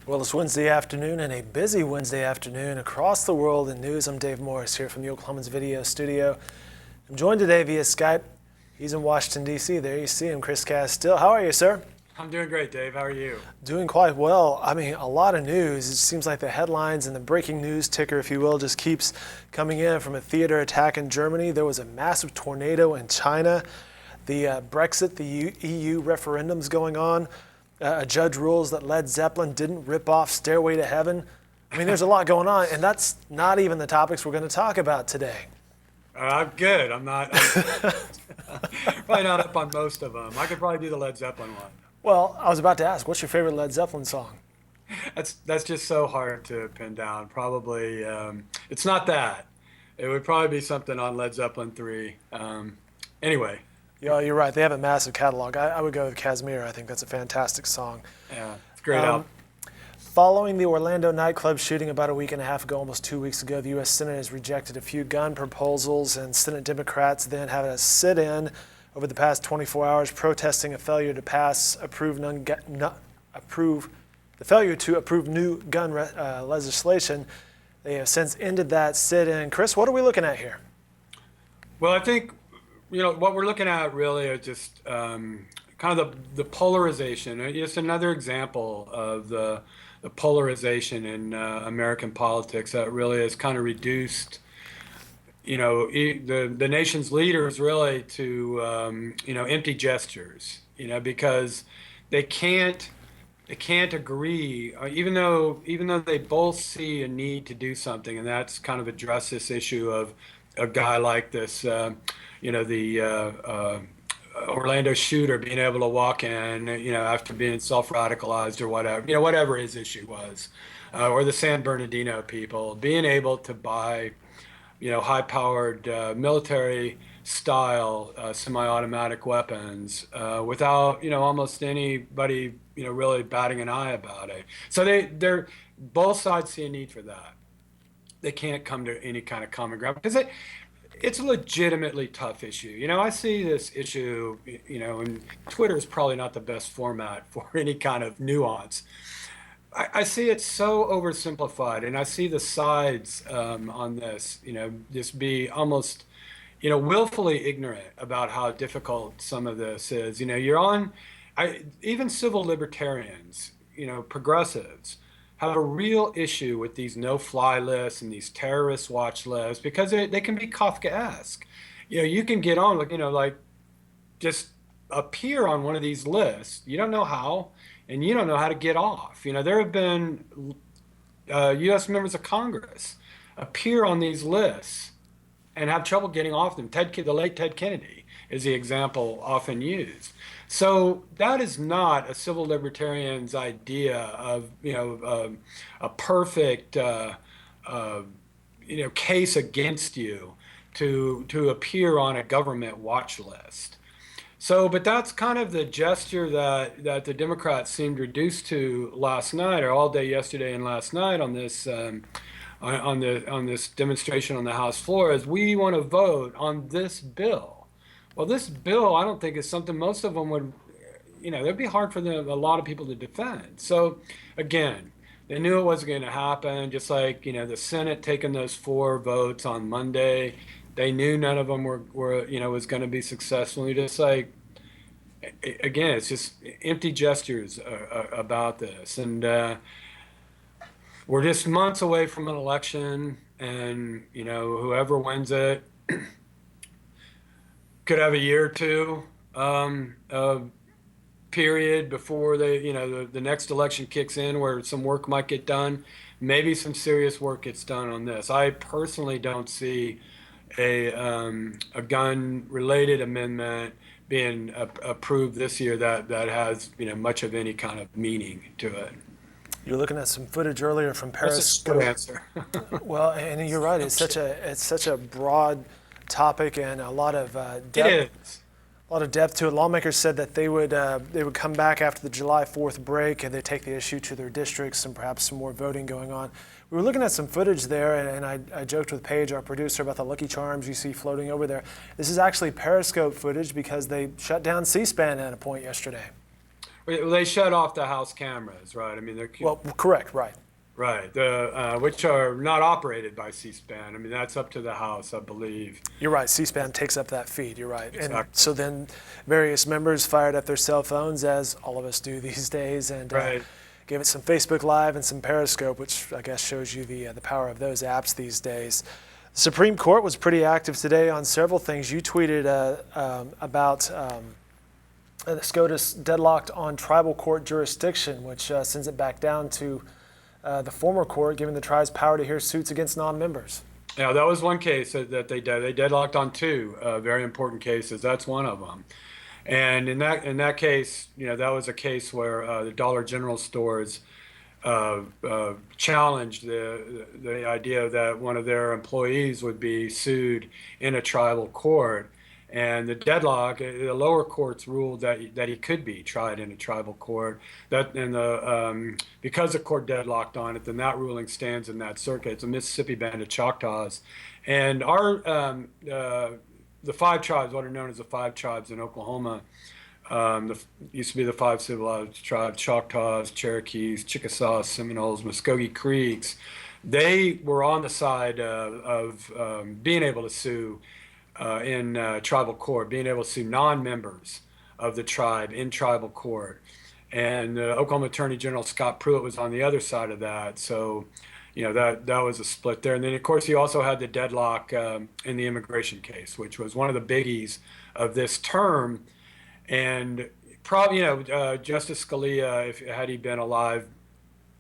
Well, it's Wednesday afternoon and a busy Wednesday afternoon across the world in news. I'm Dave Morris here from the Oklahoman's video studio. I'm joined today via Skype. He's in Washington, D.C. There you see him, Chris Castile. How are you, sir? I'm doing great, Dave. How are you? Doing quite well. I mean, a lot of news. It seems like the headlines and the breaking news ticker, if you will, just keeps coming in from a theater attack in Germany. There was a massive tornado in China. The Brexit, the EU referendum's going on. A judge rules that Led Zeppelin didn't rip off Stairway to Heaven. I mean, there's a lot going on, and that's not even the topics we're going to talk about today. I'm good. I'm probably not up on most of them. I could probably do the Led Zeppelin one. Well, I was about to ask, what's your favorite Led Zeppelin song? That's just so hard to pin down. Probably, it's not that. It would probably be something on Led Zeppelin 3. Anyway, Yeah, you're right. They have a massive catalog. I would go with Kashmir. I think that's a fantastic song. yeah, it's a great album. Following the Orlando nightclub shooting about a week and a half ago, almost 2 weeks ago, the U.S. Senate has rejected a few gun proposals, and Senate Democrats then had a sit-in over the past 24 hours protesting a failure to approve new gun legislation. They have since ended that sit-in. Chris, what are we looking at here? Well, I think what we're looking at really are just kind of the polarization. Just another example of the polarization in American politics that really has kind of reduced, the nation's leaders really to empty gestures. Because they can't agree, even though they both see a need to do something, and that's kind of address this issue of a guy like this, the Orlando shooter being able to walk in, after being self-radicalized or whatever, whatever his issue was, or the San Bernardino people being able to buy, high-powered military-style semi-automatic weapons without, almost anybody, really batting an eye about it. So they're both sides see a need for that. They can't come to any kind of common ground because it's a legitimately tough issue. I see this issue, and Twitter is probably not the best format for any kind of nuance. I see it so oversimplified, and I see the sides on this, just be almost, willfully ignorant about how difficult some of this is. Even civil libertarians, progressives, have a real issue with these no-fly lists and these terrorist watch lists because they can be Kafkaesque. You can get on, just appear on one of these lists. You don't know how, and you don't know how to get off. There have been U.S. members of Congress appear on these lists and have trouble getting off them. The late Ted Kennedy is the example often used. So that is not a civil libertarian's idea of a perfect case against you to appear on a government watch list. So, but that's kind of the gesture that the Democrats seemed reduced to last night, or all day yesterday and last night on this on this demonstration on the House floor, is we want to vote on this bill. Well, this bill, I don't think is something most of them would, it'd be hard for a lot of people to defend. So, again, they knew it wasn't going to happen, just like, the Senate taking those 4 votes on Monday. They knew none of them were was going to be successful. You just again, it's just empty gestures about this. And we're just months away from an election, and, whoever wins it could have a year or two period before the next election kicks in where some work might get done. Maybe some serious work gets done on this. I personally don't see a gun-related amendment being approved this year that has much of any kind of meaning to it. You're looking at some footage earlier from Periscope. That's a good answer. Well, and you're right. It's such a broad topic and a lot of depth. It is. A lot of depth to it. Lawmakers said that they would come back after the July 4th break and they take the issue to their districts and perhaps some more voting going on. We were looking at some footage there, and I joked with Paige, our producer, about the Lucky Charms you see floating over there. This is actually Periscope footage because they shut down C-SPAN at a point yesterday. They shut off the House cameras, right? I mean, they're Well, correct, right. right, which are not operated by C-SPAN. I mean, that's up to the House, I believe. You're right. C-SPAN takes up that feed. You're right. And Exactly. so then various members fired up their cell phones, as all of us do these days, and Right. gave it some Facebook Live and some Periscope, which I guess shows you the power of those apps these days. The Supreme Court was pretty active today on several things. You tweeted about the SCOTUS deadlocked on tribal court jurisdiction, which sends it back down to the former court, giving the tribes power to hear suits against non-members. Yeah, that was one case that they did. They deadlocked on two very important cases. That's one of them. And in that case, that was a case where the Dollar General stores challenged the idea that one of their employees would be sued in a tribal court. And the lower courts ruled that he could be tried in a tribal court. Because the court deadlocked on it, then that ruling stands in that circuit. It's a Mississippi Band of Choctaws, and the five tribes, what are known as the five tribes in Oklahoma, used to be the five civilized tribes: Choctaws, Cherokees, Chickasaws, Seminoles, Muskogee Creeks. They were on the side of being able to sue in tribal court, being able to sue non-members of the tribe in tribal court. And Oklahoma Attorney General Scott Pruitt was on the other side of that. So, that was a split there. And then, of course, you also had the deadlock in the immigration case, which was one of the biggies of this term. And probably, Justice Scalia, if had he been alive,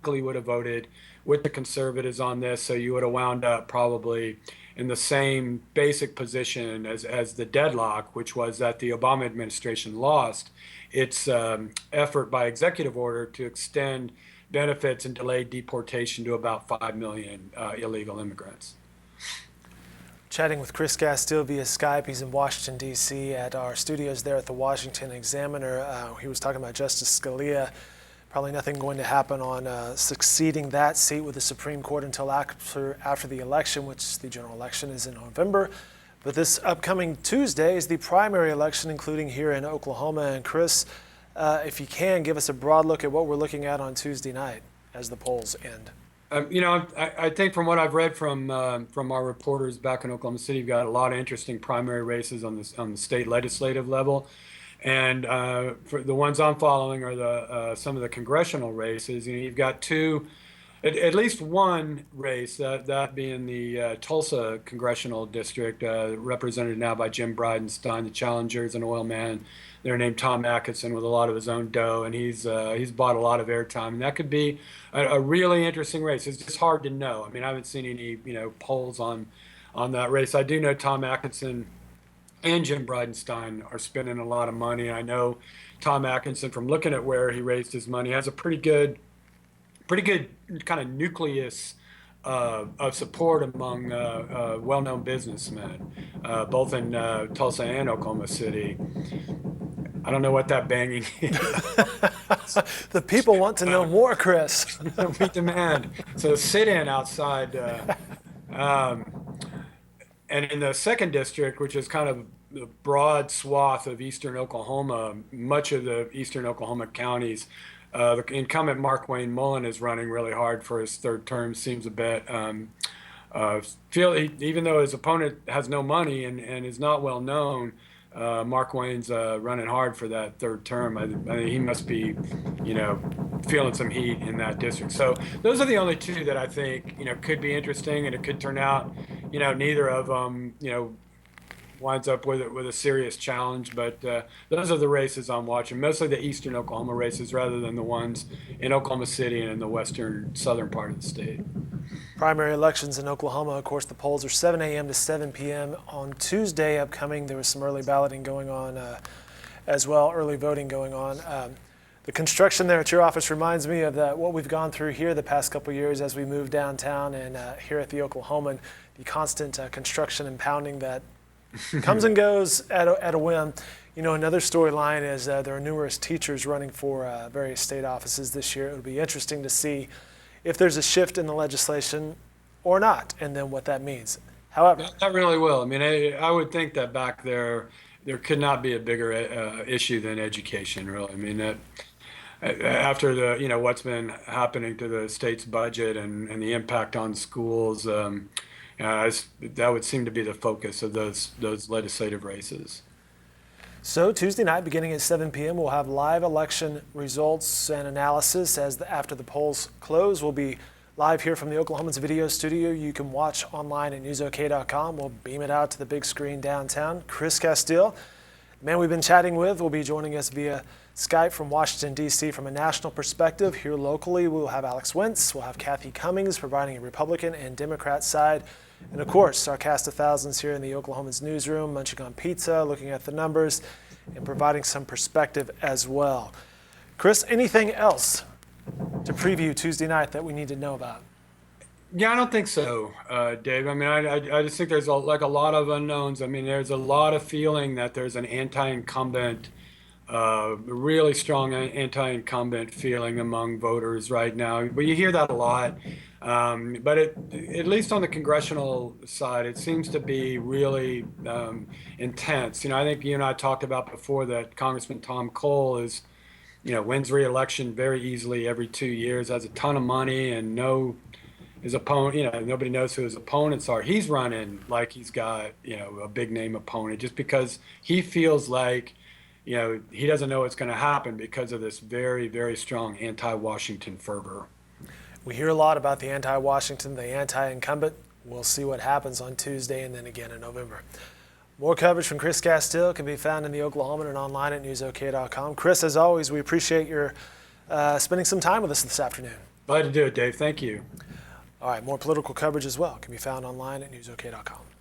would have voted with the conservatives on this. So you would have wound up probably in the same basic position as the deadlock, which was that the Obama administration lost its effort by executive order to extend benefits and delayed deportation to about 5 million illegal immigrants. Chatting with Chris Castile via Skype. He's in Washington, D.C. at our studios there at the Washington Examiner. He was talking about Justice Scalia. Probably nothing going to happen on succeeding that seat with the Supreme Court until after the election, which the general election is in November. But this upcoming Tuesday is the primary election, including here in Oklahoma. And Chris, if you can, give us a broad look at what we're looking at on Tuesday night as the polls end. I think from what I've read from our reporters back in Oklahoma City, you've got a lot of interesting primary races on the state legislative level. And for the ones I'm following are some of the congressional races. You've got at least one race, that being the Tulsa congressional district, represented now by Jim Bridenstine. The challenger is an oil man. They're named Tom Atkinson with a lot of his own dough, and he's bought a lot of airtime. And that could be a really interesting race. It's just hard to know. I mean, I haven't seen any polls on that race. I do know Tom Atkinson and Jim Bridenstine are spending a lot of money. I know Tom Atkinson, from looking at where he raised his money, has a pretty good kind of nucleus of support among well-known businessmen, both in Tulsa and Oklahoma City. I don't know what that banging is. The people want to know more, Chris. We demand. So sit-in outside. And in the second district, which is kind of the broad swath of eastern Oklahoma, much of the eastern Oklahoma counties, the incumbent Mark Wayne Mullen is running really hard for his third term. Seems a bit even though his opponent has no money and is not well known, Mark Wayne's running hard for that third term. I think he must be, feeling some heat in that district. So those are the only two that I think, could be interesting, and it could turn out, neither of them, winds up with a serious challenge. But those are the races I'm watching, mostly the eastern Oklahoma races rather than the ones in Oklahoma City and in the western southern part of the state. Primary elections in Oklahoma, of course, the polls are 7 a.m. to 7 p.m. on Tuesday upcoming. There was some early balloting going on as well, early voting going on. The construction there at your office reminds me of what we've gone through here the past couple of years as we moved downtown and here at the Oklahoman, the constant construction and pounding that comes and goes at a whim. Another storyline is there are numerous teachers running for various state offices this year. It would be interesting to see if there's a shift in the legislation or not, and then what that means. However, that really will. I mean, I would think that back there could not be a bigger issue than education, really. I mean, after what's been happening to the state's budget and the impact on schools, that would seem to be the focus of those legislative races. So Tuesday night, beginning at 7 p.m., we'll have live election results and analysis after the polls close. We'll be live here from the Oklahoman's video studio. You can watch online at newsok.com. We'll beam it out to the big screen downtown. Chris Castile, the man we've been chatting with, will be joining us via Skype from Washington, D.C. From a national perspective, here locally, we'll have Alex Wentz, we'll have Kathy Cummings providing a Republican and Democrat side. And of course, our cast of thousands here in the Oklahoman's newsroom, munching on pizza, looking at the numbers, and providing some perspective as well. Chris, anything else to preview Tuesday night that we need to know about? Yeah, I don't think so, Dave. I mean, I just think there's a lot of unknowns. I mean, there's a lot of feeling that there's an anti-incumbent, really strong anti-incumbent feeling among voters right now. But you hear that a lot. But at least on the congressional side, it seems to be really intense. I think you and I talked about before that Congressman Tom Cole wins re-election very easily every 2 years, has a ton of money, and his opponent, nobody knows who his opponents are. He's running like he's got, a big name opponent just because he feels like, he doesn't know what's going to happen because of this very, very strong anti-Washington fervor. We hear a lot about the anti-Washington, the anti-incumbent. We'll see what happens on Tuesday and then again in November. More coverage from Chris Castile can be found in the Oklahoman and online at newsok.com. Chris, as always, we appreciate your spending some time with us this afternoon. Glad to do it, Dave. Thank you. All right, more political coverage as well can be found online at newsok.com.